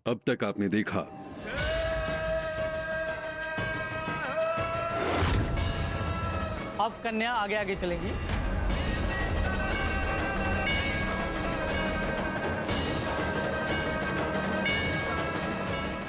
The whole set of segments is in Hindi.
अब तक आपने देखा अब कन्या आगे आगे चलेंगी।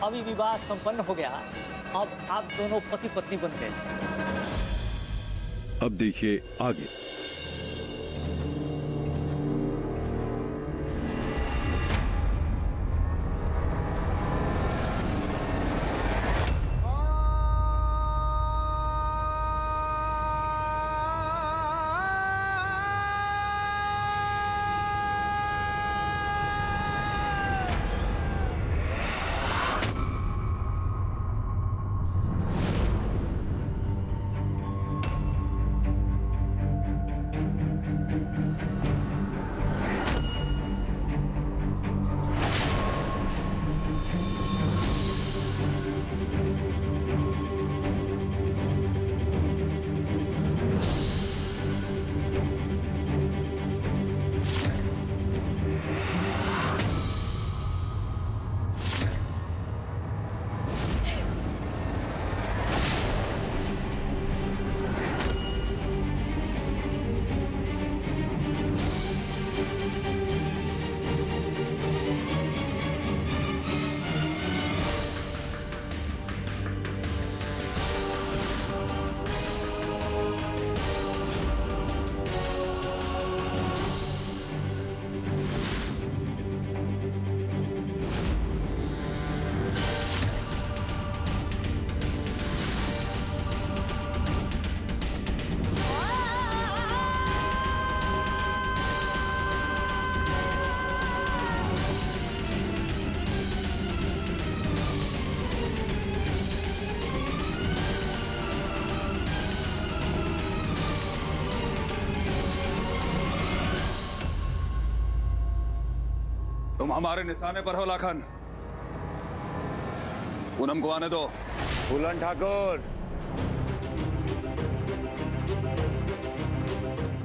अभी विवाह संपन्न हो गया। अब आप दोनों पति पत्नी बन गए। अब देखिए आगे। तुम हमारे निशाने पर हो लाखन। पूनम को आने दो। फूलन ठाकुर,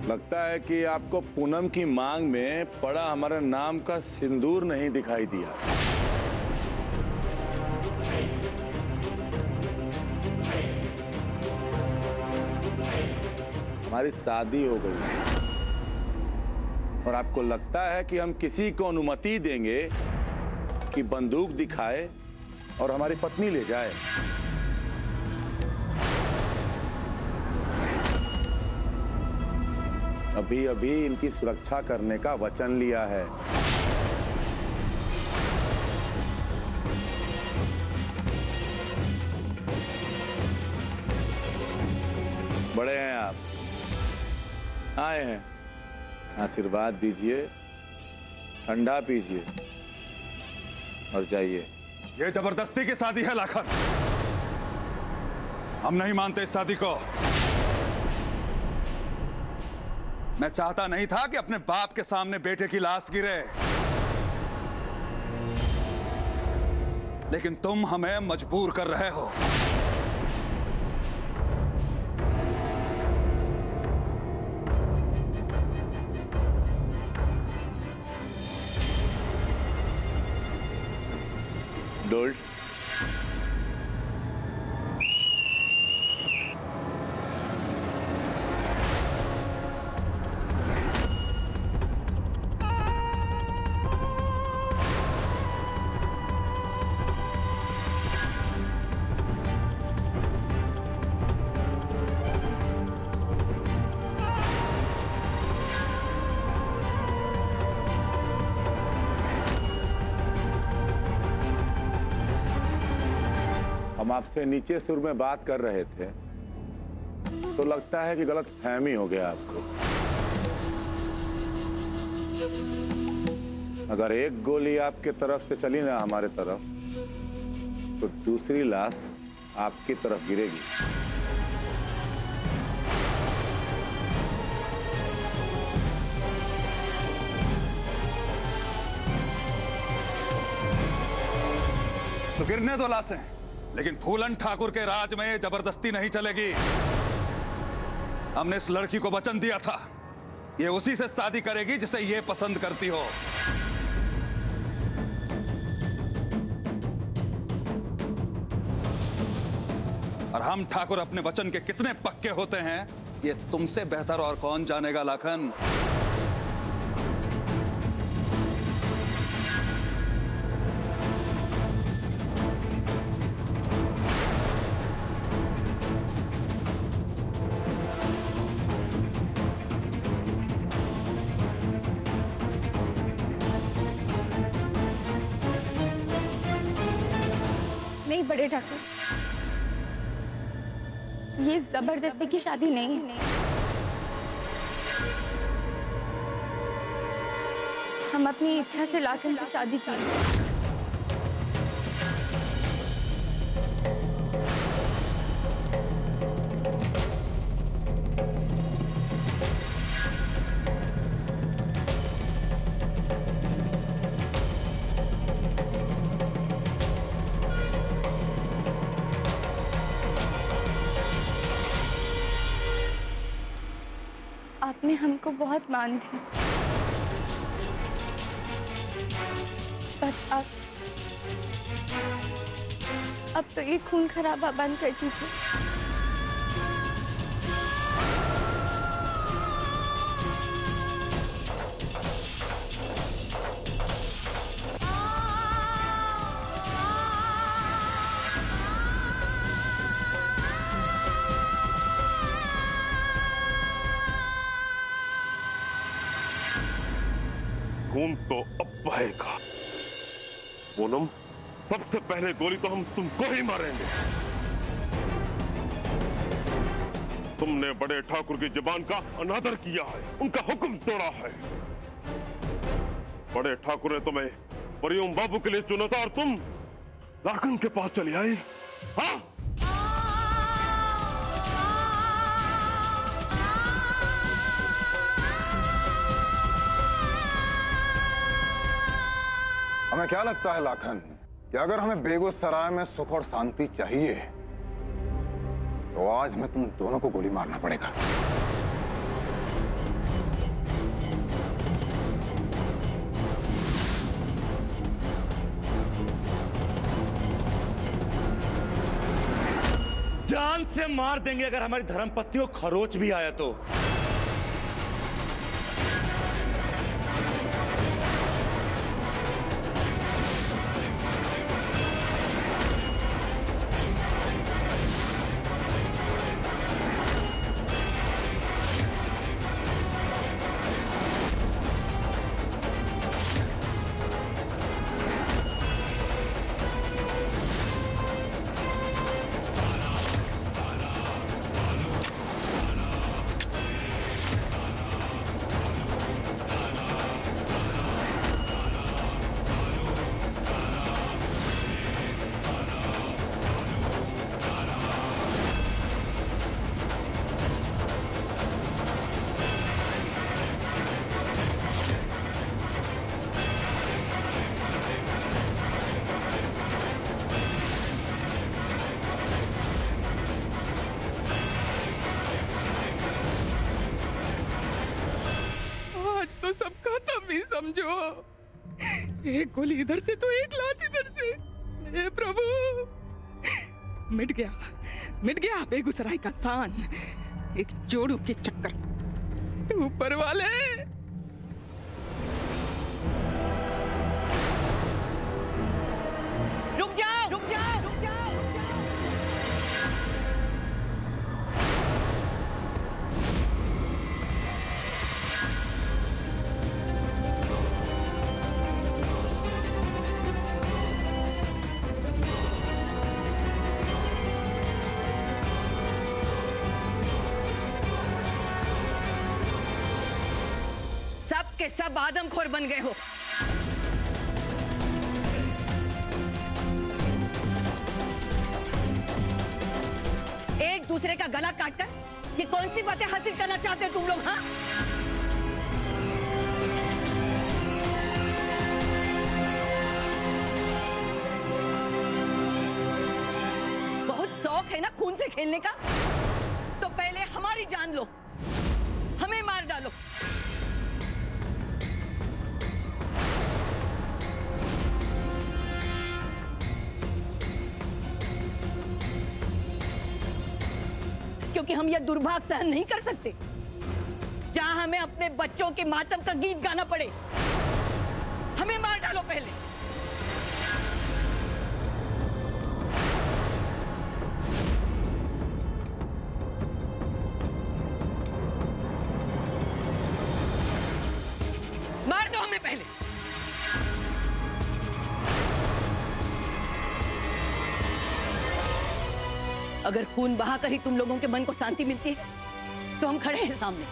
लगता है कि आपको पूनम की मांग में पड़ा हमारे नाम का सिंदूर नहीं दिखाई दिया। हमारी शादी हो गई और आपको लगता है कि हम किसी को अनुमति देंगे कि बंदूक दिखाए और हमारी पत्नी ले जाए? अभी अभी इनकी सुरक्षा करने का वचन लिया है। बड़े हैं आप, आए हैं, आशीर्वाद दीजिए, ठंडा पीजिए और जाइए। ये जबरदस्ती की शादी है लाखन। हम नहीं मानते इस शादी को। मैं चाहता नहीं था कि अपने बाप के सामने बेटे की लाश गिरे, लेकिन तुम हमें मजबूर कर रहे हो। डोल्ट, हम आपसे नीचे सुर में बात कर रहे थे तो लगता है कि गलत फहमी हो गया आपको। अगर एक गोली आपके तरफ से चली ना हमारे तरफ, तो दूसरी लाश आपकी तरफ गिरेगी। तो गिरने दो लाशें, लेकिन फूलन ठाकुर के राज में ये जबरदस्ती नहीं चलेगी। हमने इस लड़की को वचन दिया था, ये उसी से शादी करेगी जिसे ये पसंद करती हो। हम ठाकुर अपने वचन के कितने पक्के होते हैं ये तुमसे बेहतर और कौन जानेगा लाखन। नहीं बड़े ठाकुर, ये जबरदस्ती की शादी नहीं है। हम अपनी इच्छा से लाखन की शादी की। आपने हमको बहुत मान दिया, बस अब तो ये खून खराबा बंद कर दीजिए। खून तो अब बहेगा। पूनम, सबसे पहले गोली तो हम तुमको ही मारेंगे। तुमने बड़े ठाकुर की जुबान का अनादर किया है, उनका हुक्म तोड़ा है। बड़े ठाकुर ने तुम्हें परियों बाबू के लिए चुना था और तुम लाखन के पास चली आई। हाँ? हमें क्या लगता है लाखन कि अगर हमें बेगूसराय में सुख और शांति चाहिए तो आज हमें तुम दोनों को गोली मारना पड़ेगा। जान से मार देंगे अगर हमारी धर्मपत्नी को खरोच भी आया तो। तो सब खत्म ही समझो। एक गोली इधर से तो एक लात इधर से। हे प्रभु, मिट गया बेगूसराय का शान एक जोड़ू के चक्कर। ऊपर वाले रुक जाओ, रुक जाओ, रुक जाओ। के सब आदमखोर बन गए हो। एक दूसरे का गला काटकर ये कौन सी बातें हासिल करना चाहते हो तुम लोग? हाँ, बहुत शौक है ना खून से खेलने का, तो पहले हमारी जान लो, हमें मार डालो। कि हम यह दुर्भाग्य सहन नहीं कर सकते, जहां हमें अपने बच्चों के मातम का गीत गाना पड़े। हमें मार डालो पहले। मार दो हमें पहले। अगर खून बहाकर ही तुम लोगों के मन को शांति मिलती है तो हम खड़े हैं सामने।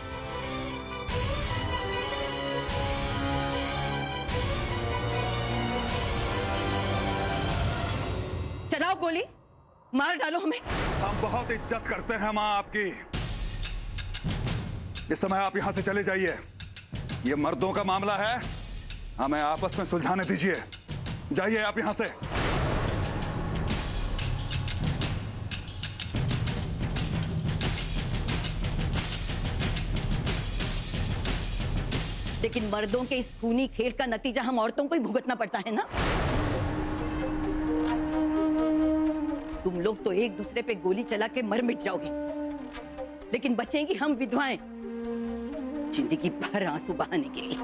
चलाओ गोली, मार डालो हमें। हम बहुत इज्जत करते हैं माँ आपकी। इस समय आप यहां से चले जाइए। ये मर्दों का मामला है, हमें आपस में सुलझाने दीजिए। जाइए आप यहां से। लेकिन मर्दों के इस खूनी खेल का नतीजा हम औरतों को ही भुगतना पड़ता है ना। तुम लोग तो एक दूसरे पे गोली चला के मर मिट जाओगे, लेकिन बचेंगी हम विधवाएं जिंदगी भर आंसू बहाने के लिए।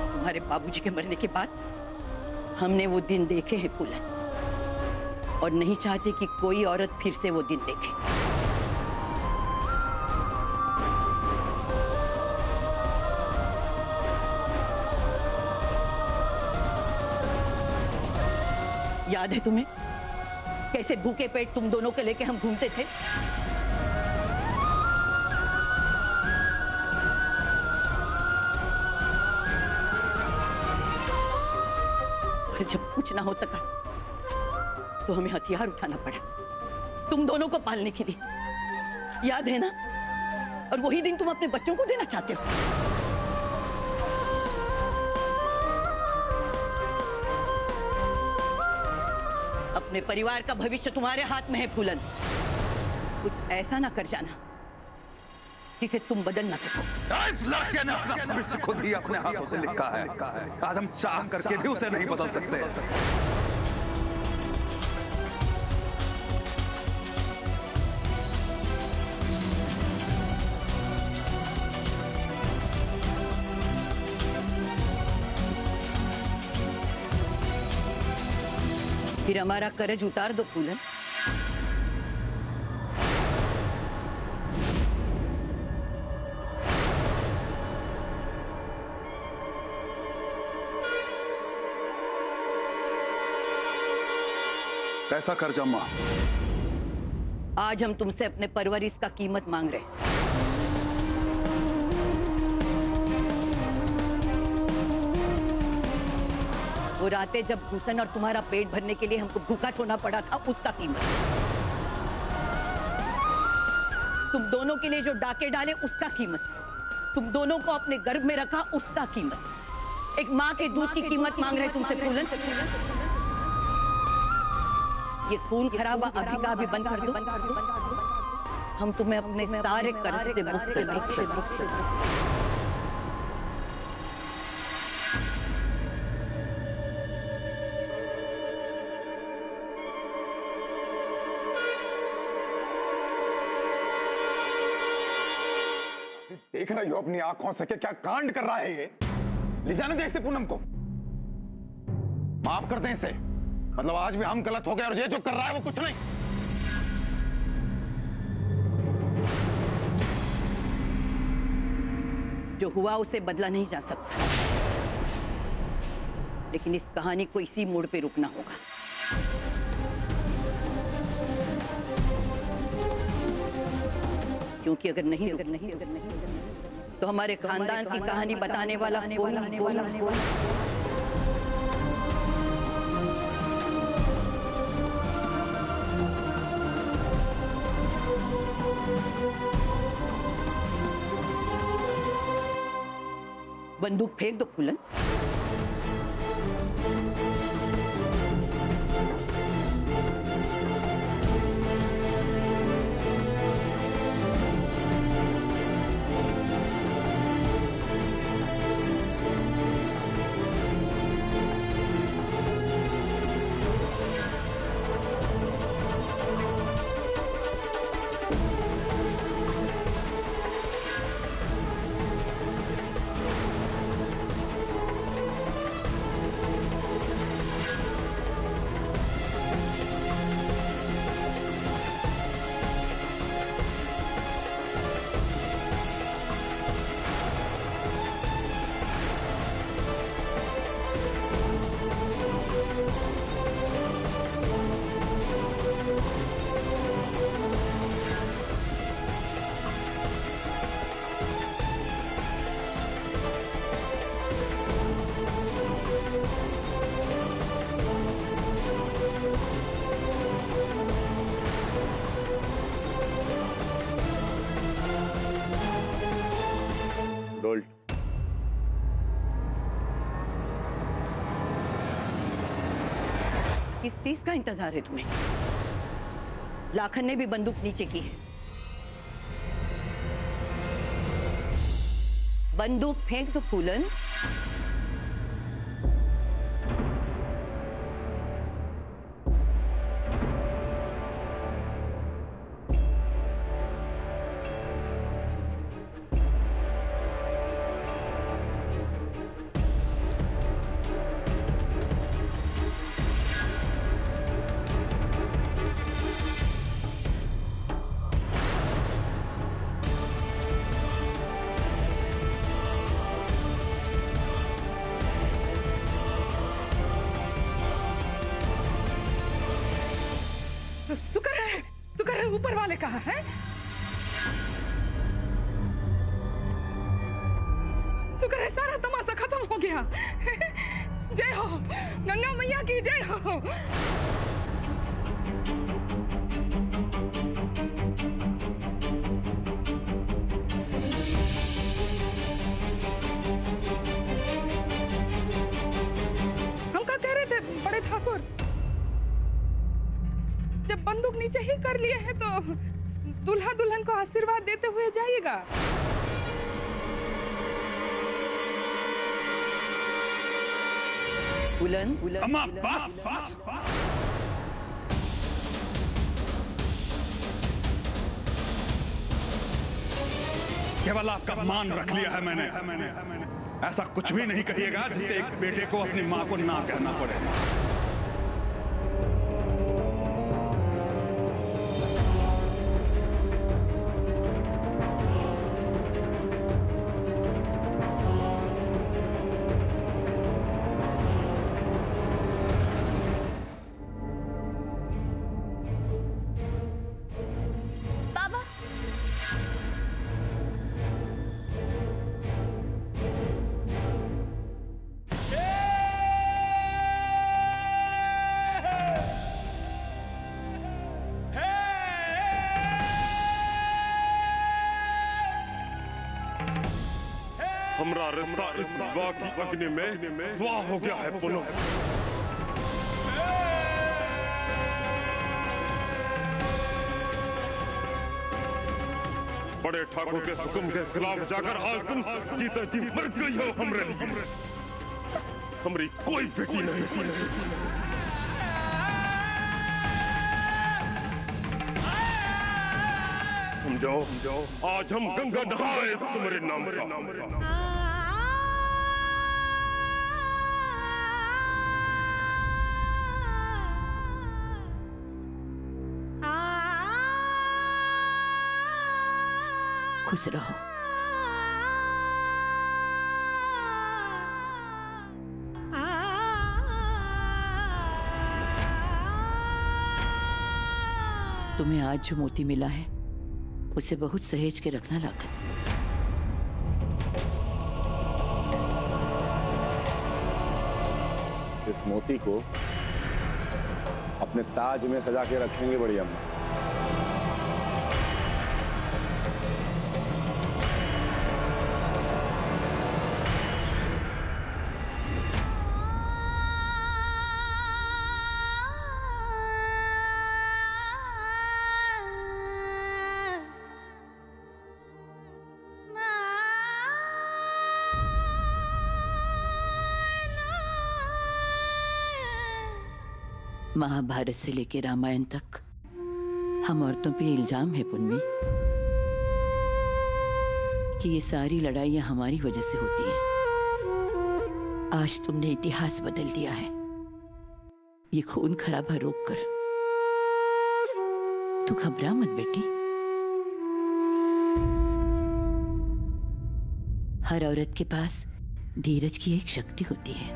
तुम्हारे बाबूजी के मरने के बाद हमने वो दिन देखे हैं फूलन, और नहीं चाहते कि कोई औरत फिर से वो दिन देखे। याद है तुम्हें कैसे भूखे पेट तुम दोनों को लेके हम घूमते थे? और जब कुछ ना हो सका तो हमें हथियार उठाना पड़ा तुम दोनों को पालने के लिए। याद है ना? और वही दिन तुम अपने बच्चों को देना चाहते हो। अपने परिवार का भविष्य तुम्हारे हाथ में है फूलन। कुछ ऐसा ना कर जाना जिसे तुम बदल ना सको। इस लड़के ने अपना भविष्य खुद ही अपने हाथों से लिखा है। आज हम चाह करके भी उसे नहीं बदल सकते। फिर हमारा कर्ज उतार दो फूलन। कैसा कर्ज अम्मा? आज हम तुमसे अपने परवरिश का कीमत मांग रहे हैं। वो रातें जब भूषण और तुम्हारा पेट भरने के लिए हमको भूखा सोना पड़ा था, उसका कीमत। तुम दोनों के लिए जो डाके डाले, उसका कीमत। तुम दोनों को अपने गर्भ में रखा, उसका कीमत। एक माँ के दूध की कीमत मांग रहे तुमसे फूलन। ये खून खराबा अभी का अभी बंद कर दो। हम तुम्हें अपने सारे कर्ज से मुक्त करेंगे। देख रही हो अपनी आंखों से कि क्या कांड कर रहा है ये। ले जाने दे इसे पूनम को। माफ कर दें इसे। मतलब आज भी हम गलत हो गए और ये जो कर रहा है वो कुछ नहीं। जो हुआ उसे बदला नहीं जा सकता, लेकिन इस कहानी को इसी मोड़ पे रुकना होगा। क्योंकि अगर नहीं तो हमारे खानदान की कहानी बताने वाला बंदूक फेंक दो फूलन। किस चीज का इंतजार है तुम्हें? लाखन ने भी बंदूक नीचे की है। बंदूक फेंक दो फूलन। शुक्र है ऊपर वाले कहा है। शुक्र है सारा तमाशा खत्म हो गया। जय हो गंगा मैया की जय हो। हम क्या कह रहे थे बड़े ठाकुर? जब बंदूक नीचे ही कर लिए हैं तो दूल्हा दुल्हन को आशीर्वाद देते हुए जाइएगा। फूलन अम्मा बस बस। केवल आपका मान रख लिया है मैंने। ऐसा कुछ भी नहीं कहिएगा जिससे एक बेटे को अपनी मां को ना कहना पड़े। बाबा हमरा रिश्ता इस विवाह की अग्नि में स्वाह हो गया है पूनम। बड़े ठाकुर के हुक्म के खिलाफ जाकर आज तुम जीते जी मर गई हो हमरे लिए। हमारी कोई बेटी नहीं। समझो आज हम गंगा नहाए तुम्हारे नाम का। खुश रहो। तुम्हें आज जो मोती मिला है उसे बहुत सहेज के रखना लाखन। इस मोती को अपने ताज में सजा के रखेंगे बड़ी अम्मा। महाभारत से लेकर रामायण तक हम औरतों पे इल्जाम है पुन्नी कि ये सारी लड़ाइयां हमारी वजह से होती हैं। आज तुमने इतिहास बदल दिया है। ये खून खराबा रोक कर तू घबरा मत बेटी। हर औरत के पास धीरज की एक शक्ति होती है।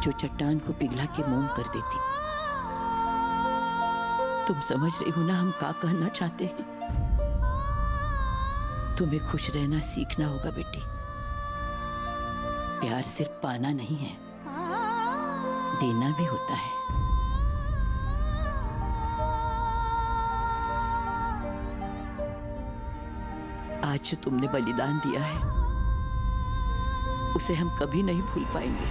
जो चट्टान को पिघला के मोम कर देती। तुम समझ रही हो ना हम क्या कहना चाहते हैं? तुम्हें खुश रहना सीखना होगा बेटी। प्यार सिर्फ पाना नहीं है, देना भी होता है। आज जो तुमने बलिदान दिया है उसे हम कभी नहीं भूल पाएंगे।